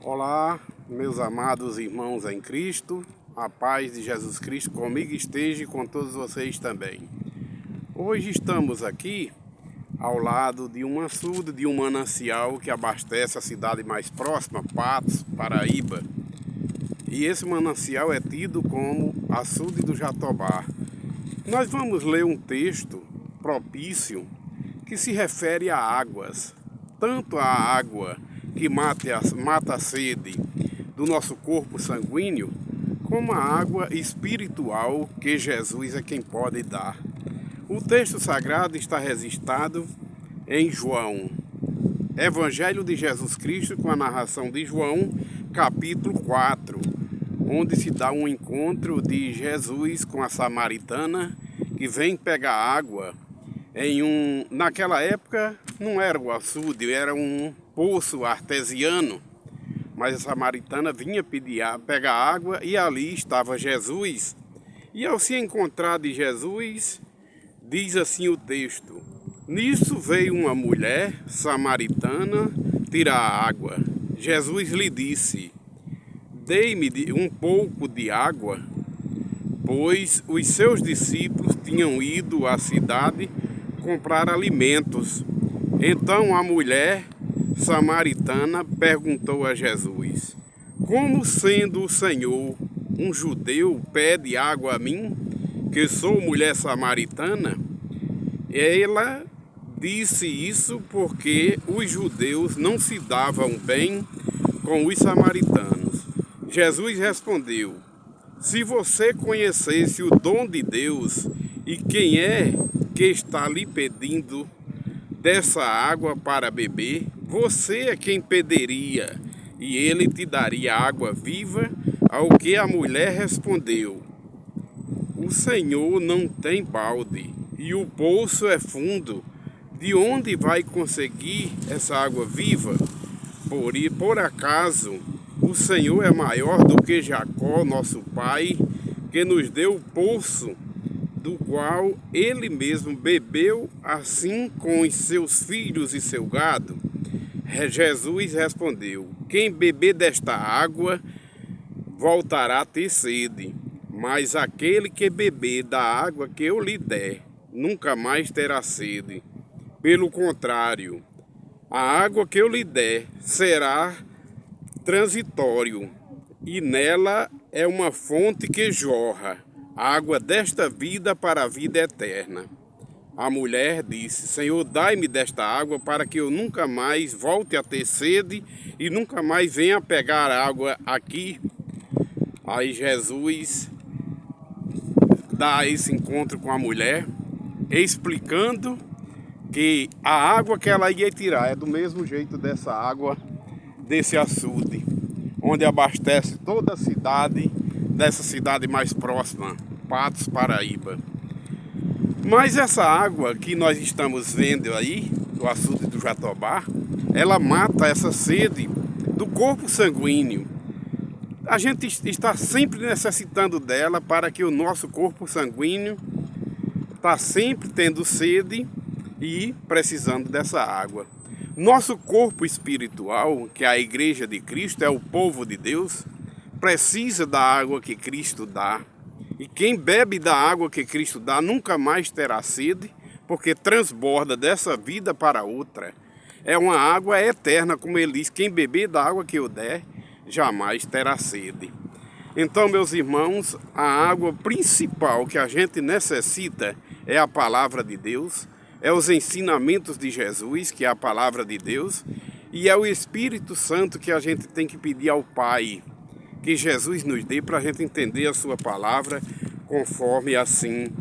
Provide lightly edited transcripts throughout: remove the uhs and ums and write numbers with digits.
Olá, meus amados irmãos em Cristo, a paz de Jesus Cristo comigo esteja e com todos vocês também. Hoje estamos aqui ao lado de um açude, de um manancial que abastece a cidade mais próxima, Patos, Paraíba. E esse manancial é tido como açude do Jatobá. Nós vamos ler um texto propício que se refere a águas, tanto a água que mata a sede do nosso corpo sanguíneo, como a água espiritual que Jesus é quem pode dar. O texto sagrado está registrado em João, Evangelho de Jesus Cristo, com a narração de João, capítulo 4, onde se dá um encontro de Jesus com a samaritana que vem pegar água naquela época não era o açude, era um poço artesiano, mas a samaritana vinha pegar água e ali estava Jesus. E ao se encontrar de Jesus, diz assim o texto: nisso veio uma mulher samaritana tirar água. Jesus lhe disse: dei-me um pouco de água, pois os seus discípulos tinham ido à cidade comprar alimentos. Então a mulher samaritana perguntou a Jesus: como sendo o Senhor um judeu pede água a mim, que sou mulher samaritana? Ela disse isso porque os judeus não se davam bem com os samaritanos. Jesus respondeu: se você conhecesse o dom de Deus e quem é que está lhe pedindo dessa água para beber, você é quem pediria e ele te daria água viva. Ao que a mulher respondeu: o Senhor não tem balde e o poço é fundo, de onde vai conseguir essa água viva? Por acaso o Senhor é maior do que Jacó, nosso pai, que nos deu o poço do qual ele mesmo bebeu, assim com os seus filhos e seu gado? Jesus respondeu: quem beber desta água voltará a ter sede, mas aquele que beber da água que eu lhe der nunca mais terá sede. Pelo contrário, a água que eu lhe der será transitório, e nela é uma fonte que jorra água desta vida para a vida eterna. A mulher disse: Senhor, dai-me desta água para que eu nunca mais volte a ter sede e nunca mais venha pegar água aqui. Aí Jesus dá esse encontro com a mulher, explicando que a água que ela ia tirar é do mesmo jeito dessa água, desse açude, onde abastece toda a cidade, dessa cidade mais próxima, Patos, Paraíba. Mas essa água que nós estamos vendo aí, do açude do Jatobá, ela mata essa sede do corpo sanguíneo. A gente está sempre necessitando dela para que o nosso corpo sanguíneo está sempre tendo sede e precisando dessa água. Nosso corpo espiritual, que é a Igreja de Cristo, é o povo de Deus, precisa da água que Cristo dá. E quem bebe da água que Cristo dá nunca mais terá sede, porque transborda dessa vida para outra. É uma água eterna, como ele diz: quem beber da água que eu der, jamais terá sede. Então, meus irmãos, a água principal que a gente necessita é a palavra de Deus, é os ensinamentos de Jesus, que é a palavra de Deus, e é o Espírito Santo que a gente tem que pedir ao Pai, que Jesus nos dê para a gente entender a sua palavra, conforme assim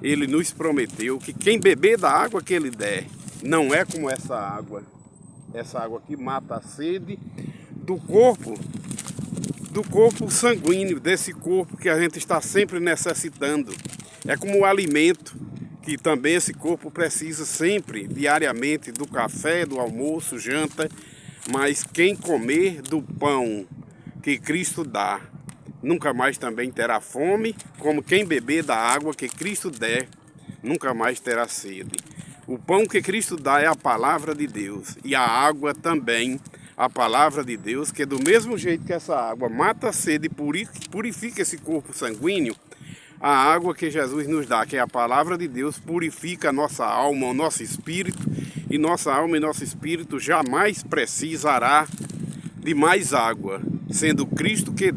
ele nos prometeu, que quem beber da água que ele der, não é como essa água que mata a sede do corpo sanguíneo, desse corpo que a gente está sempre necessitando. É como o alimento, que também esse corpo precisa sempre, diariamente, do café, do almoço, janta, mas quem comer do pão que Cristo dá, nunca mais também terá fome, como quem beber da água que Cristo der, nunca mais terá sede. O pão que Cristo dá é a palavra de Deus, e a água também a palavra de Deus, que do mesmo jeito que essa água mata a sede e purifica esse corpo sanguíneo, a água que Jesus nos dá, que é a palavra de Deus, purifica a nossa alma, o nosso espírito, e nossa alma e nosso espírito jamais precisará de mais água, sendo Cristo que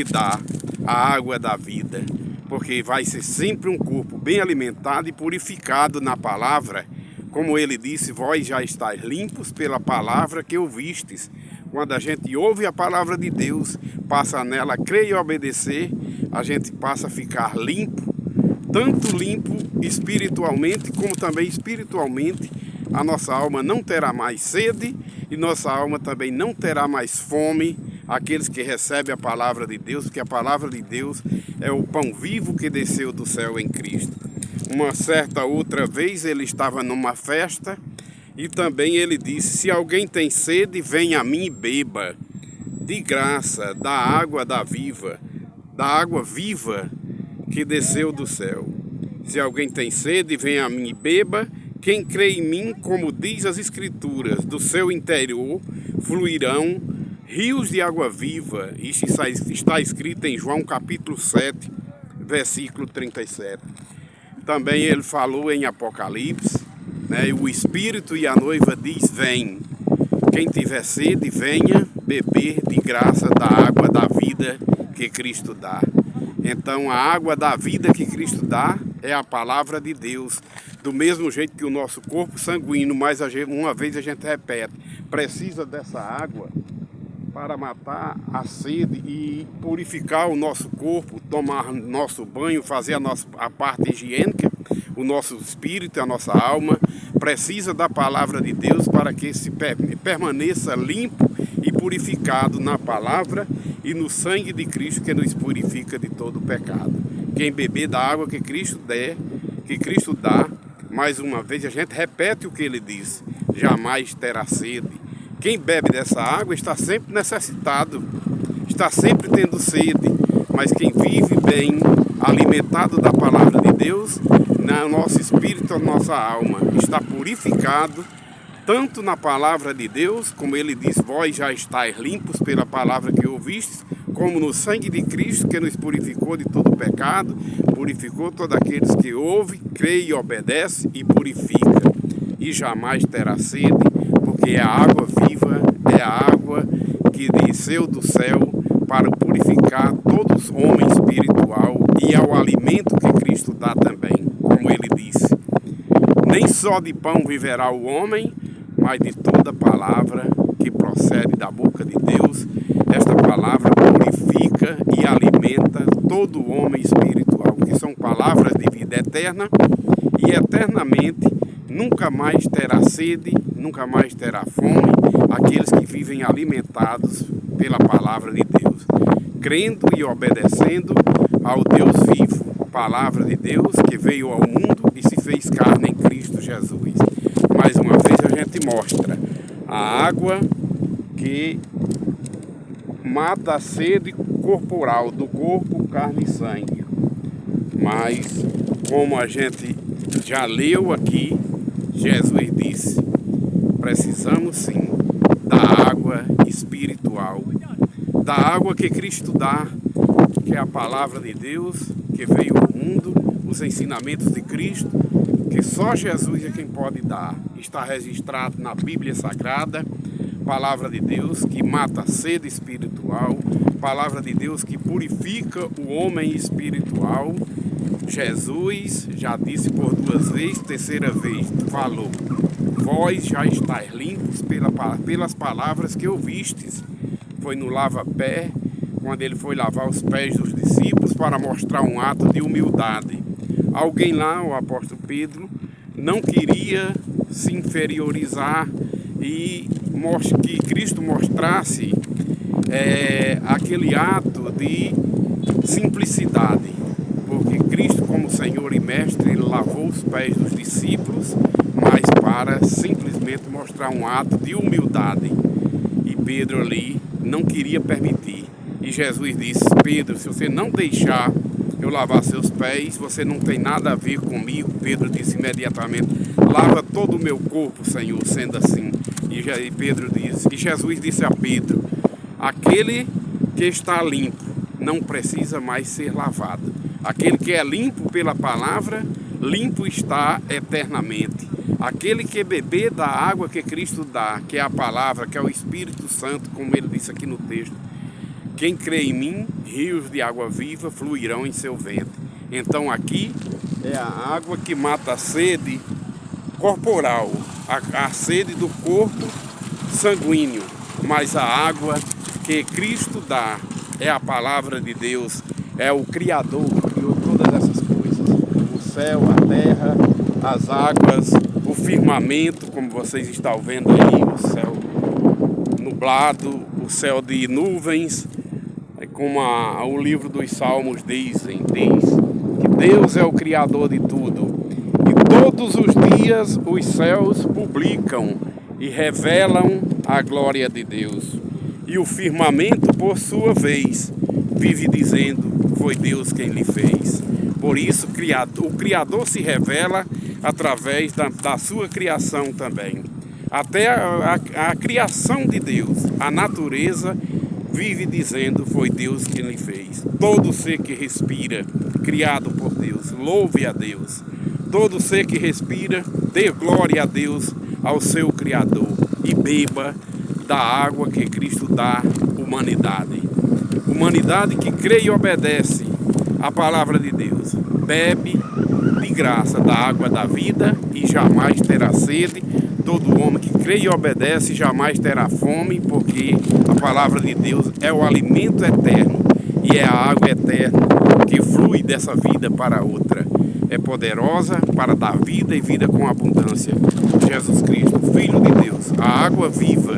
dá a água da vida, porque vai ser sempre um corpo bem alimentado e purificado na palavra, como ele disse: vós já estáis limpos pela palavra que ouvistes. Quando a gente ouve a palavra de Deus, passa nela a crer e obedecer, a gente passa a ficar limpo, tanto limpo espiritualmente como também espiritualmente. A nossa alma não terá mais sede e nossa alma também não terá mais fome. Aqueles que recebem a palavra de Deus, porque a palavra de Deus é o pão vivo que desceu do céu em Cristo. Uma certa outra vez ele estava numa festa e também ele disse: se alguém tem sede, venha a mim e beba de graça da água da água viva que desceu do céu. Se alguém tem sede, venha a mim e beba. Quem crê em mim, como diz as Escrituras, do seu interior fluirão rios de água viva. Isso está escrito em João capítulo 7, versículo 37. Também ele falou em Apocalipse, né? O Espírito e a noiva diz: vem. Quem tiver sede, venha beber de graça da água da vida que Cristo dá. Então a água da vida que Cristo dá é a palavra de Deus. Do mesmo jeito que o nosso corpo sanguíneo, mais uma vez a gente repete, precisa dessa água para matar a sede e purificar o nosso corpo, tomar nosso banho, fazer a parte higiênica, o nosso espírito, a nossa alma, precisa da palavra de Deus para que se permaneça limpo e purificado na palavra e no sangue de Cristo, que nos purifica de todo o pecado. Quem beber da água que Cristo dá, mais uma vez a gente repete o que ele disse: jamais terá sede. Quem bebe dessa água está sempre necessitado, está sempre tendo sede, mas quem vive bem, alimentado da palavra de Deus, no nosso espírito, a nossa alma, está purificado, tanto na palavra de Deus, como ele diz: vós já estáis limpos pela palavra que ouvistes, como no sangue de Cristo, que nos purificou de todo o pecado, purificou todos aqueles que ouvem, creem e obedecem e purifica. E jamais terá sede, porque é a água viva, é a água que desceu do céu para purificar todos os homens espiritual, e é o alimento que Cristo dá também, como ele disse: nem só de pão viverá o homem, mas de toda palavra que procede da boca de Deus. Esta palavra purifica e alimenta todo o homem espiritual, que são palavras de vida eterna, e eternamente nunca mais terá sede, nunca mais terá fome, aqueles que vivem alimentados pela palavra de Deus, crendo e obedecendo ao Deus vivo, palavra de Deus que veio ao mundo e se fez carne em Cristo Jesus. Mais uma vez a gente mostra a água que mata a sede corporal do corpo, carne e sangue. Mas, como a gente já leu aqui, Jesus disse: precisamos sim da água espiritual, da água que Cristo dá, que é a palavra de Deus que veio ao mundo, os ensinamentos de Cristo, que só Jesus é quem pode dar. Está registrado na Bíblia Sagrada, palavra de Deus que mata a sede espiritual, palavra de Deus que purifica o homem espiritual. Jesus já disse por duas vezes, terceira vez falou: vós já estáis limpos pelas palavras que ouvistes. Foi no lava-pé, quando ele foi lavar os pés dos discípulos para mostrar um ato de humildade. Alguém lá, o apóstolo Pedro, não queria se inferiorizar e que Cristo mostrasse aquele ato de simplicidade, porque Cristo, como Senhor e Mestre, ele lavou os pés dos discípulos, mas para simplesmente mostrar um ato de humildade. E Pedro ali não queria permitir. E Jesus disse: Pedro, se você não deixar eu lavar seus pés, você não tem nada a ver comigo. Pedro disse imediatamente: lava todo o meu corpo, Senhor, sendo assim. E Pedro diz, e Jesus disse a Pedro: aquele que está limpo não precisa mais ser lavado. Aquele que é limpo pela palavra, limpo está eternamente. Aquele que beber da água que Cristo dá, que é a palavra, que é o Espírito Santo, como ele disse aqui no texto, quem crê em mim, rios de água viva fluirão em seu ventre. Então aqui é a água que mata a sede corporal, a sede do corpo sanguíneo, mas a água que Cristo dá é a palavra de Deus, é o Criador que criou todas essas coisas, o céu, a terra, as águas, o firmamento, como vocês estão vendo aí, o céu nublado, o céu de nuvens, como o livro dos Salmos diz que Deus é o Criador de tudo. E todos os dias os céus publicam e revelam a glória de Deus. E o firmamento, por sua vez, vive dizendo, foi Deus quem lhe fez. Por isso, o Criador se revela através da sua criação também. Até a criação de Deus, a natureza, vive dizendo, foi Deus quem lhe fez. Todo ser que respira, criado por Deus, louve a Deus. Todo ser que respira, dê glória a Deus, ao seu Criador, e beba da água que Cristo dá à humanidade. Humanidade que crê e obedece a palavra de Deus, bebe de graça da água da vida e jamais terá sede. Todo homem que crê e obedece jamais terá fome, porque a palavra de Deus é o alimento eterno e é a água eterna que flui dessa vida para outra. É poderosa para dar vida e vida com abundância. Jesus Cristo, Filho de Deus, a água viva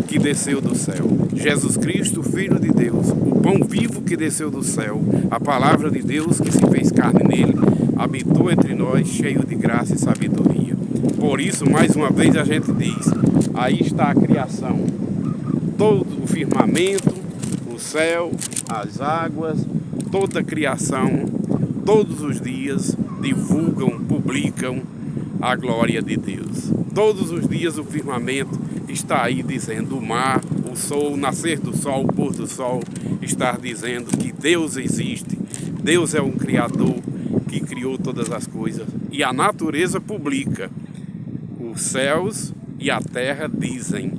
que desceu do céu. Jesus Cristo, Filho de Deus, o pão vivo que desceu do céu, a palavra de Deus que se fez carne nele, habitou entre nós, cheio de graça e sabedoria. Por isso, mais uma vez a gente diz, aí está a criação, todo o firmamento, o céu, as águas, toda a criação, todos os dias divulgam, publicam a glória de Deus. Todos os dias o firmamento está aí dizendo, o mar, o sol, o nascer do sol, o pôr do sol, está dizendo que Deus existe, Deus é um Criador que criou todas as coisas. E a natureza publica, os céus e a terra dizem,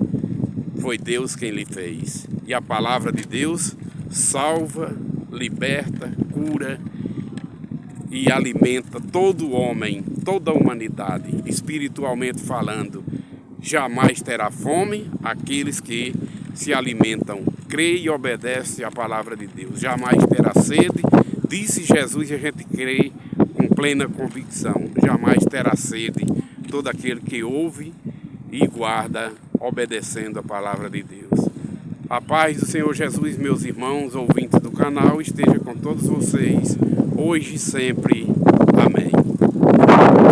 foi Deus quem lhe fez. E a palavra de Deus salva, liberta, cura e alimenta todo homem, toda a humanidade, espiritualmente falando. Jamais terá fome aqueles que se alimentam, creem e obedecem à palavra de Deus. Jamais terá sede, disse Jesus, e a gente crê com plena convicção. Jamais terá sede todo aquele que ouve e guarda, obedecendo a palavra de Deus. A paz do Senhor Jesus, meus irmãos, ouvintes do canal, esteja com todos vocês, hoje e sempre.